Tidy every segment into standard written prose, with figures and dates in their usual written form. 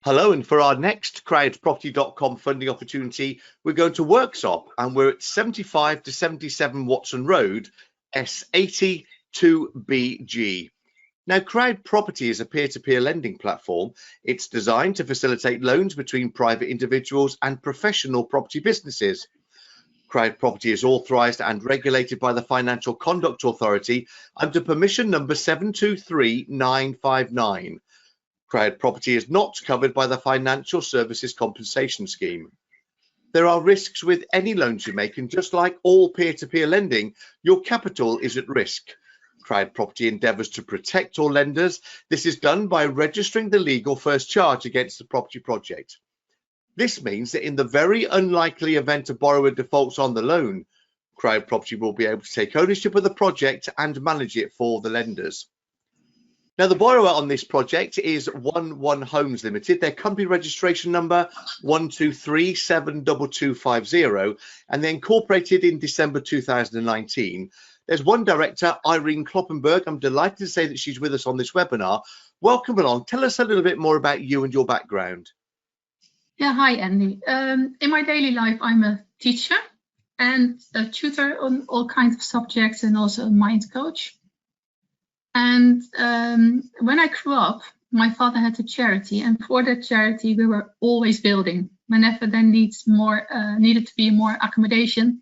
Hello, and for our next CrowdProperty.com funding opportunity, we're going to Worksop, and we're at 75 to 77 Watson Road, S80 2BG. Now, CrowdProperty is a peer-to-peer lending platform. It's designed to facilitate loans between private individuals and professional property businesses. CrowdProperty is authorised and regulated by the Financial Conduct Authority under permission number 723959. CrowdProperty is not covered by the Financial Services Compensation Scheme. There are risks with any loans you make, and just like all peer-to-peer lending, your capital is at risk. CrowdProperty endeavours to protect all lenders. This is done by registering the legal first charge against the property project. This means that in the very unlikely event a borrower defaults on the loan, CrowdProperty will be able to take ownership of the project and manage it for the lenders. Now, the borrower on this project is 11 Homes Limited. Their company registration number 1237250, and they incorporated in December 2019. There's one director, Irene Kloppenberg. I'm delighted to say that she's with us on this webinar. Welcome along. Tell us a little bit more about you and your background. Yeah, hi, Andy. In my daily life, I'm a teacher and a tutor on all kinds of subjects, and also a mind coach. And when I grew up, my father had a charity, and for that charity, we were always building. Whenever there needed to be more accommodation,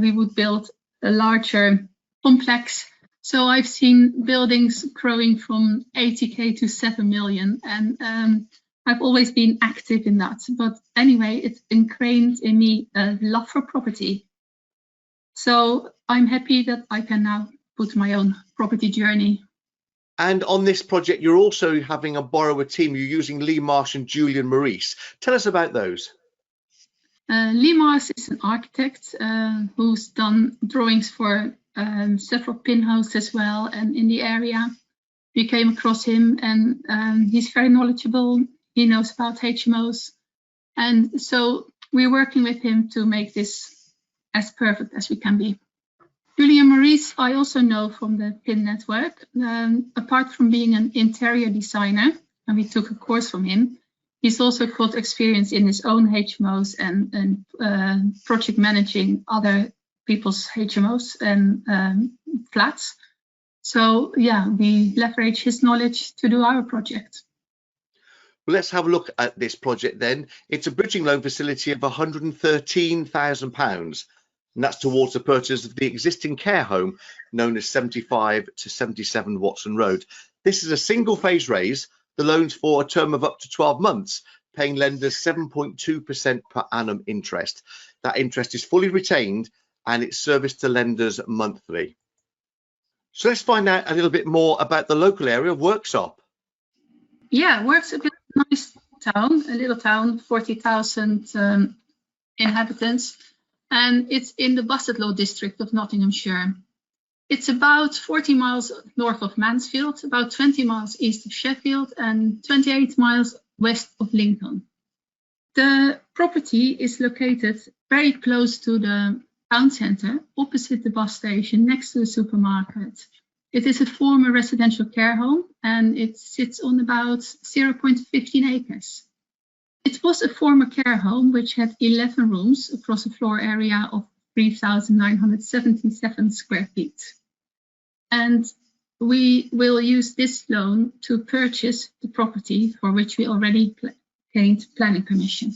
we would build a larger complex. So I've seen buildings growing from 80K to 7 million, and I've always been active in that. But anyway, it's ingrained in me a love for property. So I'm happy that I can now put my own property journey. And on this project, you're also having a borrower team. You're using Lee Marsh and Julian Maurice. Tell us about those. Lee Marsh is an architect who's done drawings for several pin houses as well, and in the area. We came across him, and he's very knowledgeable. He knows about HMOs. And so we're working with him to make this as perfect as we can be. Julian Maurice, I also know from the PIN network. Apart from being an interior designer, and we took a course from him, he's also got experience in his own HMOs and project managing other people's HMOs and flats. So yeah, we leverage his knowledge to do our project. Well, let's have a look at this project then. It's a bridging loan facility of £113,000. And that's towards the purchase of the existing care home known as 75 to 77 Watson Road. This is a single phase raise. The loan's for a term of up to 12 months, paying lenders 7.2% per annum interest. That interest is fully retained, and it's serviced to lenders monthly. So let's find out a little bit more about the local area of Worksop. Yeah, Worksop is a nice town, a little town, 40,000 inhabitants. And it's in the Bassetlaw district of Nottinghamshire. It's about 40 miles north of Mansfield, about 20 miles east of Sheffield, and 28 miles west of Lincoln. The property is located very close to the town centre, opposite the bus station, next to the supermarket. It is a former residential care home, and it sits on about 0.15 acres. It was a former care home which had 11 rooms across a floor area of 3,977 square feet. And we will use this loan to purchase the property for which we already gained planning permission.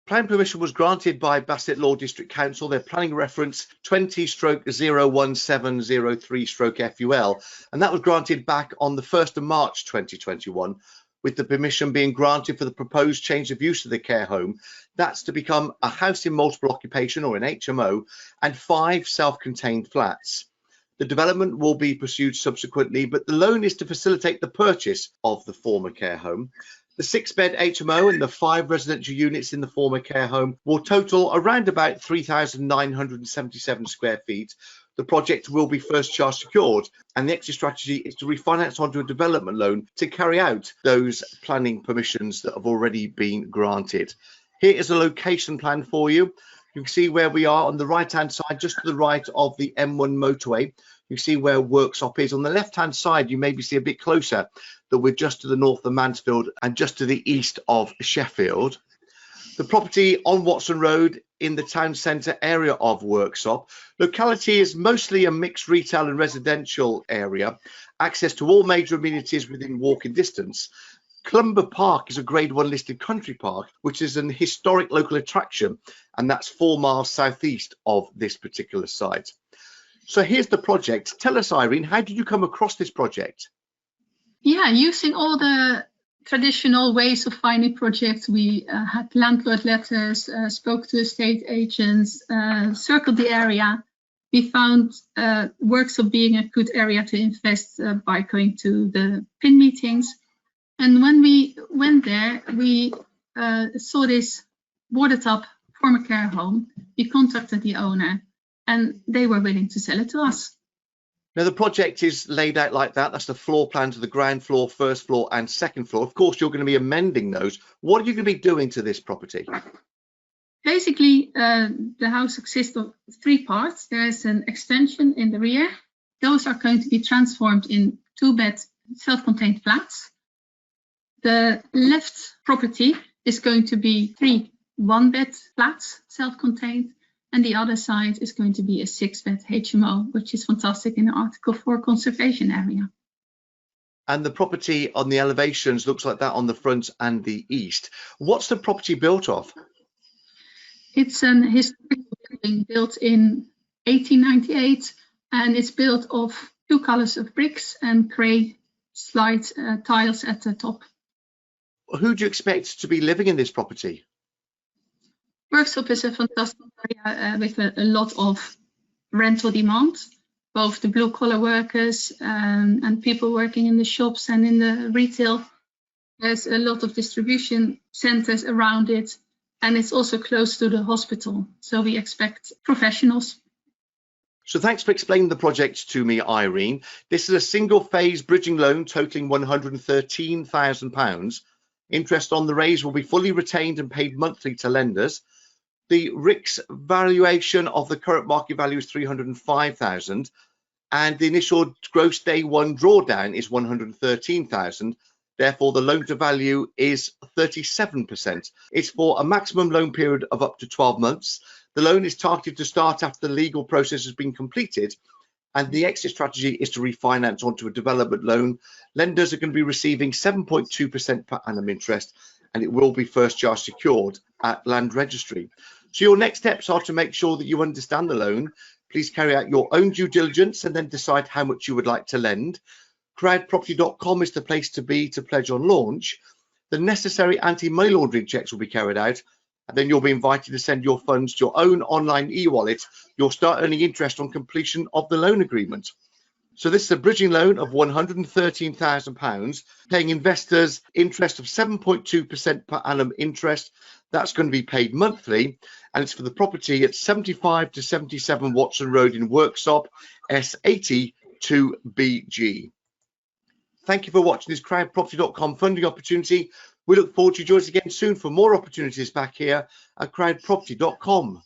Planning permission was granted by Bassetlaw District Council. Their planning reference 20/01703/FUL, and that was granted back on the 1st of March 2021. With the permission being granted for the proposed change of use of the care home. That's to become a house in multiple occupation, or an HMO, and 5 self-contained flats. The development will be pursued subsequently, but the loan is to facilitate the purchase of the former care home. The 6-bed HMO and the 5 residential units in the former care home will total around about 3,977 square feet. The project will be first charge secured, and the exit strategy is to refinance onto a development loan to carry out those planning permissions that have already been granted. Here is a location plan for you. You can see where we are on the right-hand side, just to the right of the M1 motorway. You see where Worksop is. On the left-hand side, you maybe see a bit closer. that we're just to the north of Mansfield and just to the east of Sheffield. The property on Watson Road in the town centre area of Worksop. Locality is mostly a mixed retail and residential area, access to all major amenities within walking distance. Clumber Park is a Grade 1 listed country park, which is an historic local attraction, and that's 4 miles southeast of this particular site. So here's the project. Tell us, Irene, how did you come across this project? Yeah, using all the traditional ways of finding projects, we had landlord letters, spoke to estate agents, circled the area. We found Worksop being a good area to invest by going to the PIN meetings. And when we went there, we saw this boarded up former care home. We contacted the owner and they were willing to sell it to us. Now, the project is laid out like that. That's the floor plan to the ground floor, first floor and second floor. Of course, you're going to be amending those. What are you going to be doing to this property? Basically, the house consists of 3 parts. There's an extension in the rear. Those are going to be transformed in 2-bed self-contained flats. The left property is going to be 3 1-bed flats, self-contained. And the other side is going to be a 6-bed HMO, which is fantastic in the Article 4 conservation area. And the property on the elevations looks like that on the front and the east. What's the property built of? It's an historic building built in 1898, and it's built of 2 colors of bricks and grey slide tiles at the top. Who do you expect to be living in this property? Worksop is a fantastic area with a lot of rental demand, both the blue-collar workers and people working in the shops and in the retail. There's a lot of distribution centers around it, and it's also close to the hospital. So we expect professionals. So thanks for explaining the project to me, Irene. This is a single-phase bridging loan totaling £113,000. Interest on the raise will be fully retained and paid monthly to lenders. The RICS valuation of the current market value is £305,000, and the initial gross day one drawdown is £113,000. Therefore, the loan to value is 37%. It's for a maximum loan period of up to 12 months. The loan is targeted to start after the legal process has been completed, and the exit strategy is to refinance onto a development loan. Lenders are going to be receiving 7.2% per annum interest, and it will be first charge secured at Land Registry. So your next steps are to make sure that you understand the loan. Please carry out your own due diligence and then decide how much you would like to lend. CrowdProperty.com is the place to be to pledge on launch. The necessary anti-money laundering checks will be carried out, and then you'll be invited to send your funds to your own online e-wallet. You'll start earning interest on completion of the loan agreement. So this is a bridging loan of £113,000, paying investors interest of 7.2% per annum interest. That's going to be paid monthly, and it's for the property at 75 to 77 Watson Road in Worksop, S80 2BG. Thank you for watching this CrowdProperty.com funding opportunity. We look forward to you joining us again soon for more opportunities back here at CrowdProperty.com.